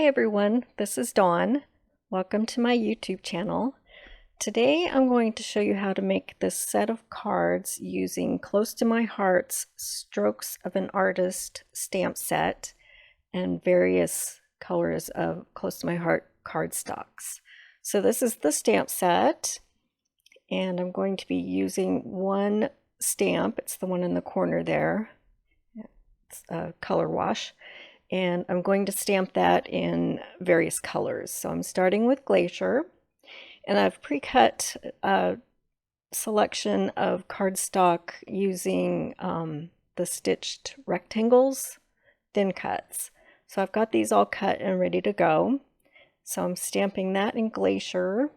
everyone, this is Dawn. Welcome to my YouTube channel. Today I'm going to show you how to make this set of cards using Close to My Heart's Strokes of an Artist stamp set and various colors of Close to My Heart cardstocks. So this is the stamp set, and I'm going to be using one stamp. It's the one in the corner there. It's a color wash. And I'm going to stamp that in various colors. So I'm starting with Glacier, and I've pre-cut a selection of cardstock using the stitched rectangles, thin cuts. So I've got these all cut and ready to go. So I'm stamping that in Glacier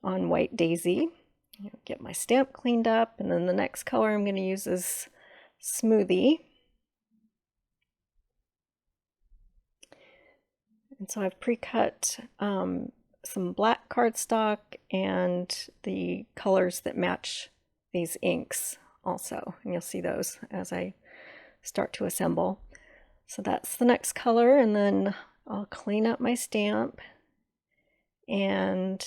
on White Daisy. Get my stamp cleaned up, and then the next color I'm going to use is Smoothie. And so I've pre-cut some black cardstock and the colors that match these inks also. And you'll see those as I start to assemble. So that's the next color, and then I'll clean up my stamp. And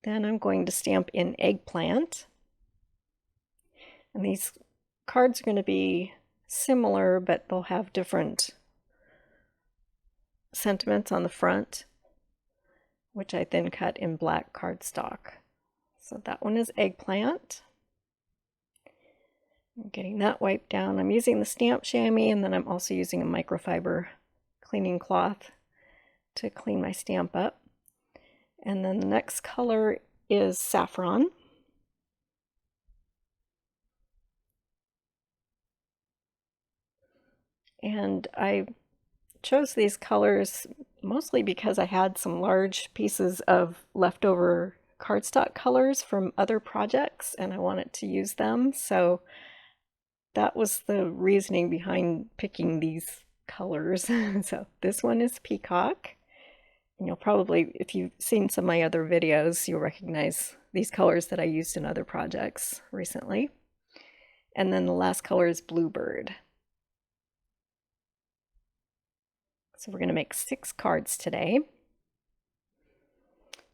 then I'm going to stamp in Eggplant. And these cards are going to be similar, but they'll have different sentiments on the front, which I then cut in black cardstock. So that one is Eggplant. I'm getting that wiped down. I'm using the stamp chamois, and then I'm also using a microfiber cleaning cloth to clean my stamp up. And then the next color is Saffron. And I chose these colors mostly because I had some large pieces of leftover cardstock colors from other projects and I wanted to use them. So that was the reasoning behind picking these colors. So this one is Peacock. And you'll probably, if you've seen some of my other videos, you'll recognize these colors that I used in other projects recently. And then the last color is Bluebird. So we're going to make 6 cards today.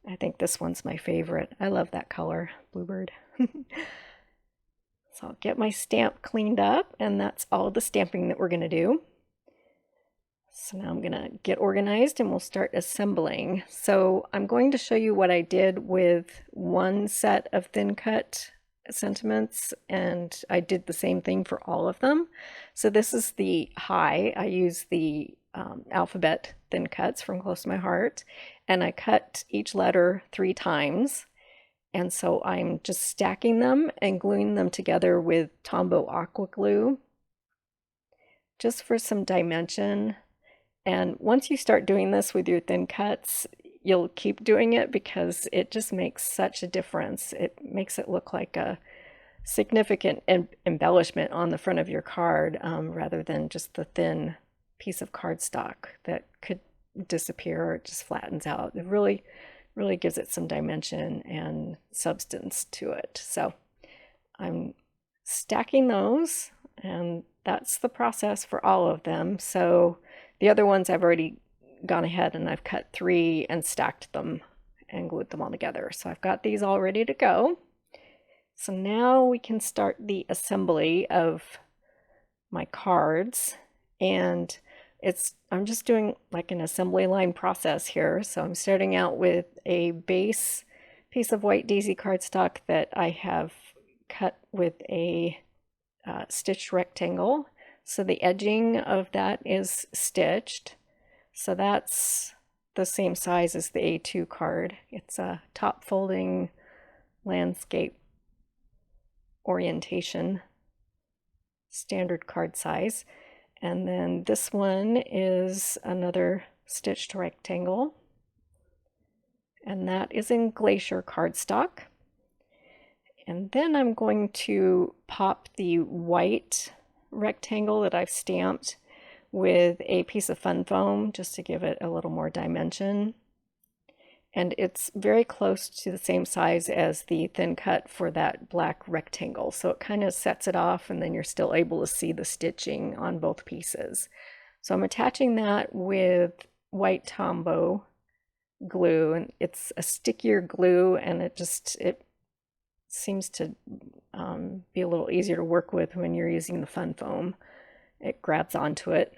I think this one's my favorite. I love that color, Bluebird. So I'll get my stamp cleaned up, and that's all the stamping that we're going to do. So now I'm going to get organized and we'll start assembling. So I'm going to show you what I did with one set of thin cut sentiments, and I did the same thing for all of them. So this is the high. I use the alphabet thin cuts from Close to My Heart, and I cut each letter 3 times, and so I'm just stacking them and gluing them together with Tombow aqua glue just for some dimension. And once you start doing this with your thin cuts, you'll keep doing it because it just makes such a difference. It makes it look like a significant embellishment on the front of your card rather than just the thin piece of cardstock that could disappear or it just flattens out. It really gives it some dimension and substance to it. So I'm stacking those, and that's the process for all of them. So the other ones I've already gone ahead and I've cut 3 and stacked them and glued them all together. So I've got these all ready to go. So now we can start the assembly of my cards, and I'm just doing like an assembly line process here. So I'm starting out with a base piece of White Daisy cardstock that I have cut with a stitched rectangle. So the edging of that is stitched. So that's the same size as the A2 card. It's a top folding landscape orientation, standard card size. And then this one is another stitched rectangle, and that is in Glacier cardstock. And then I'm going to pop the white rectangle that I've stamped with a piece of fun foam just to give it a little more dimension. And it's very close to the same size as the thin cut for that black rectangle. So it kind of sets it off, and then you're still able to see the stitching on both pieces. So I'm attaching that with white Tombow glue, and it's a stickier glue, and it seems to be a little easier to work with when you're using the fun foam. It grabs onto it,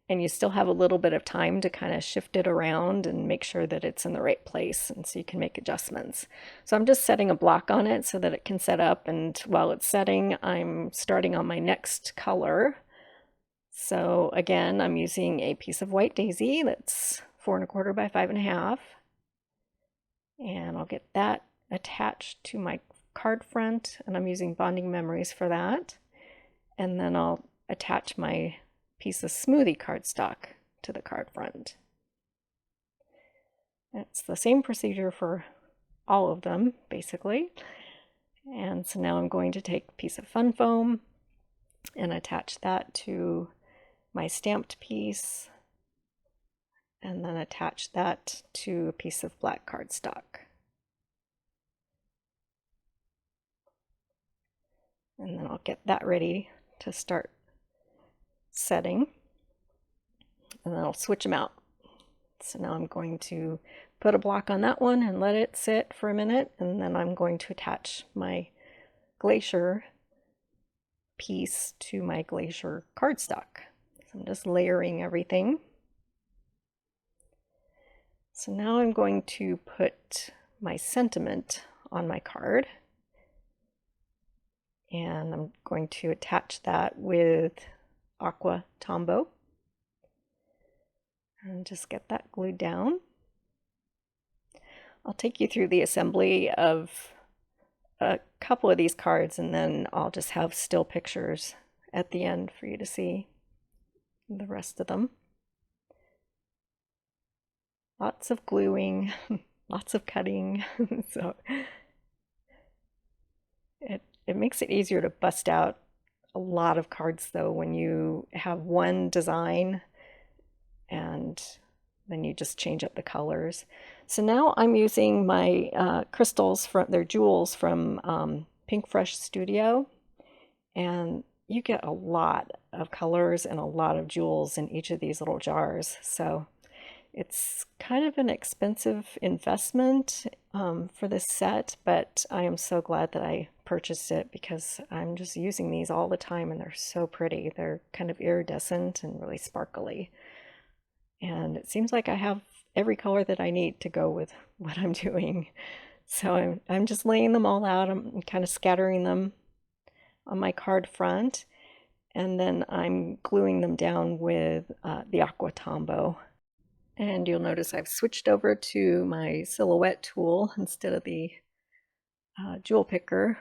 and you still have a little bit of time to kind of shift it around and make sure that it's in the right place, and so you can make adjustments. So I'm just setting a block on it so that it can set up, and while it's setting, I'm starting on my next color. So again, I'm using a piece of white daisy that's 4 1/4 by 5 1/2, and I'll get that attached to my card front, and I'm using bonding memories for that. And then I'll attach my piece of Smoothie cardstock to the card front. It's the same procedure for all of them, basically. And so now I'm going to take a piece of fun foam and attach that to my stamped piece, and then attach that to a piece of black cardstock. And then I'll get that ready to start setting, and then I'll switch them out. So now I'm going to put a block on that one and let it sit for a minute, and then I'm going to attach my Glacier piece to my Glacier cardstock. So I'm just layering everything. So now I'm going to put my sentiment on my card, and I'm going to attach that with Aqua Tombow and just get that glued down. I'll take you through the assembly of a couple of these cards, and then I'll just have still pictures at the end for you to see the rest of them. Lots of gluing, lots of cutting, so it makes it easier to bust out a lot of cards though when you have one design and then you just change up the colors. So now I'm using my crystals from their jewels from PinkFresh Studio, and you get a lot of colors and a lot of jewels in each of these little jars. So it's kind of an expensive investment for this set, but I am so glad that I purchased it because I'm just using these all the time, and they're so pretty. They're kind of iridescent and really sparkly. And it seems like I have every color that I need to go with what I'm doing. So I'm just laying them all out. I'm kind of scattering them on my card front, and then I'm gluing them down with the Aqua Tombow. And you'll notice I've switched over to my silhouette tool instead of the jewel picker.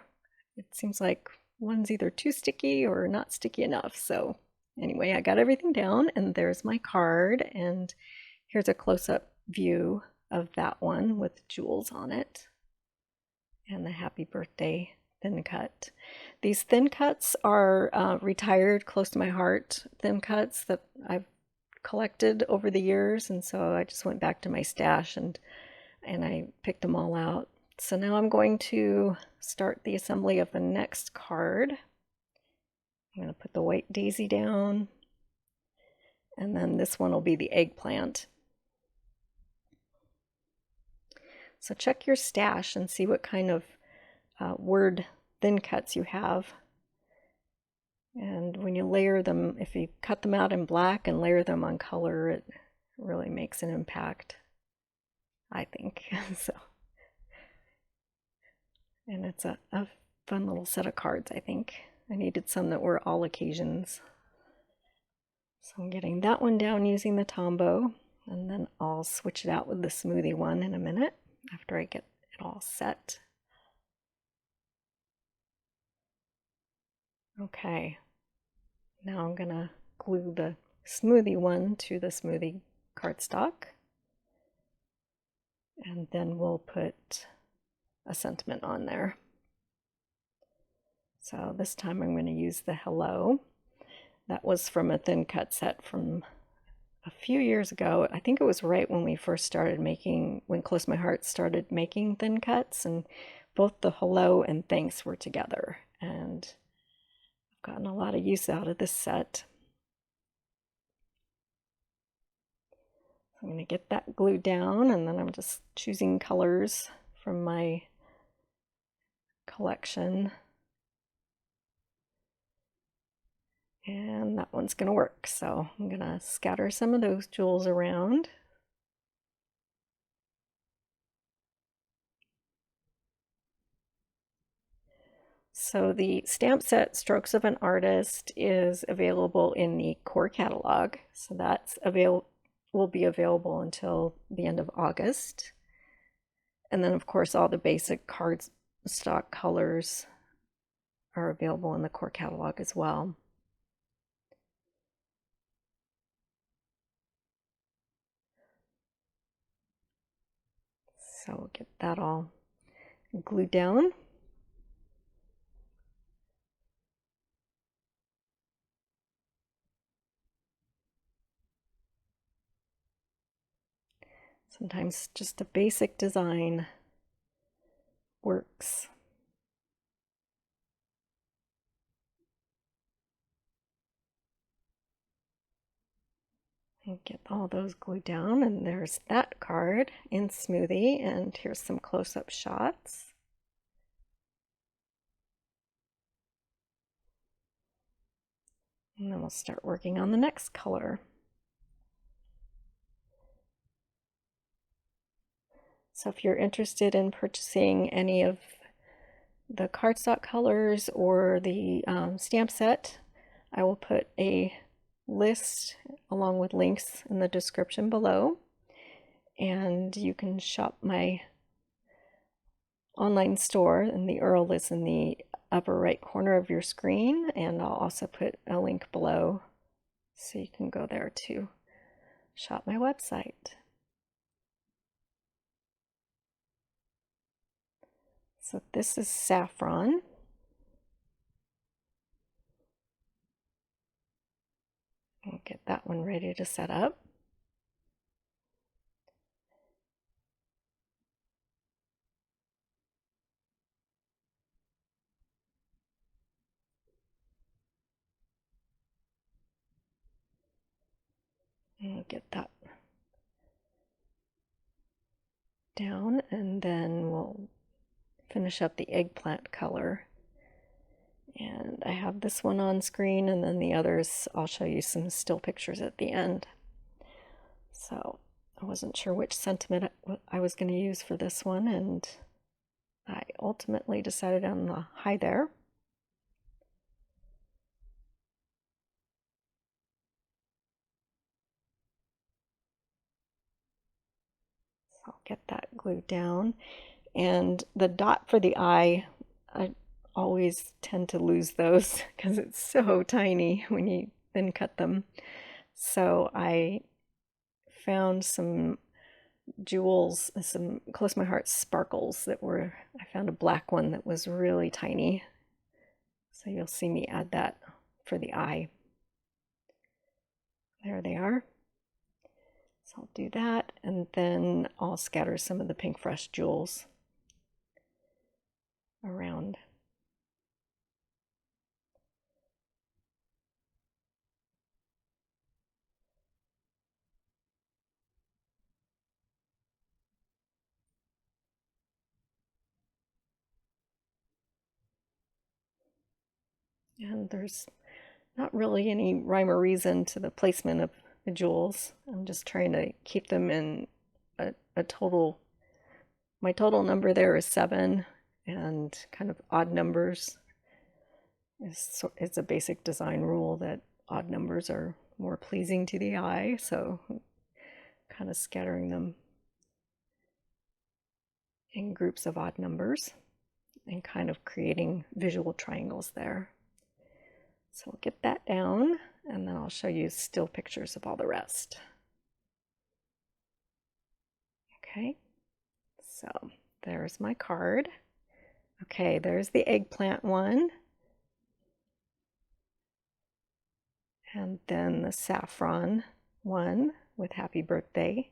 It seems like one's either too sticky or not sticky enough. So anyway, I got everything down, and there's my card, and here's a close-up view of that one with jewels on it and the happy birthday thin cut. These thin cuts are retired, close to my heart thin cuts that I've collected over the years, and so I just went back to my stash and I picked them all out. So now I'm going to start the assembly of the next card. I'm going to put the white daisy down, and then this one will be the eggplant. So check your stash and see what kind of word thin cuts you have. And when you layer them, if you cut them out in black and layer them on color, it really makes an impact, I think. So, and it's a fun little set of cards, I think. I needed some that were all occasions. So I'm getting that one down using the Tombow, and then I'll switch it out with the Smoothie one in a minute after I get it all set. Okay, now I'm gonna glue the Smoothie one to the Smoothie cardstock, and then we'll put a sentiment on there. So this time I'm going to use the Hello. That was from a thin cut set from a few years ago. I think it was right when we first started making, when Close My Heart started making thin cuts, and both the Hello and Thanks were together, and I've gotten a lot of use out of this set. I'm going to get that glued down, and then I'm just choosing colors from my collection. And that one's going to work. So I'm going to scatter some of those jewels around. So the stamp set Strokes of an Artist is available in the core catalog. So that's will be available until the end of August. And then of course all the basic cardstock colors are available in the core catalog as well. So we'll get that all glued down. Sometimes just a basic design works. And get all those glued down, and there's that card in Smoothie, and here's some close-up shots. And then we'll start working on the next color. So if you're interested in purchasing any of the cardstock colors or the stamp set, I will put a list along with links in the description below. And you can shop my online store, and the URL is in the upper right corner of your screen, and I'll also put a link below so you can go there to shop my website. So this is Saffron. I'll get that one ready to set up. And we'll get that down, and then we'll finish up the eggplant color. And I have this one on screen, and then the others, I'll show you some still pictures at the end. So I wasn't sure which sentiment I was going to use for this one, and I ultimately decided on the hi there. So I'll get that glued down. And the dot for the eye, I always tend to lose those because it's so tiny when you then cut them. So I found some jewels, some close to my heart sparkles that were, I found a black one that was really tiny. So you'll see me add that for the eye. There they are. So I'll do that, and then I'll scatter some of the PinkFresh jewels around. And there's not really any rhyme or reason to the placement of the jewels. I'm just trying to keep them in a total, my total number there is 7, and kind of odd numbers it's a basic design rule that odd numbers are more pleasing to the eye, so kind of scattering them in groups of odd numbers and kind of creating visual triangles there. So we'll get that down, and then I'll show you still pictures of all the rest. Okay, so there's my card. Okay, there's the eggplant one. And then the saffron one with happy birthday.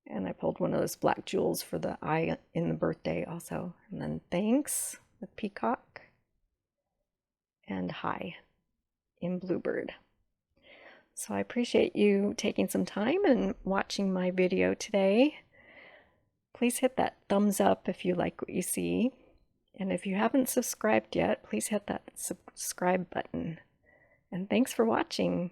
And I pulled one of those black jewels for the eye in the birthday also. And then thanks with Peacock. And hi in Bluebird. So I appreciate you taking some time and watching my video today. Please hit that thumbs up if you like what you see. And if you haven't subscribed yet, please hit that subscribe button. And thanks for watching.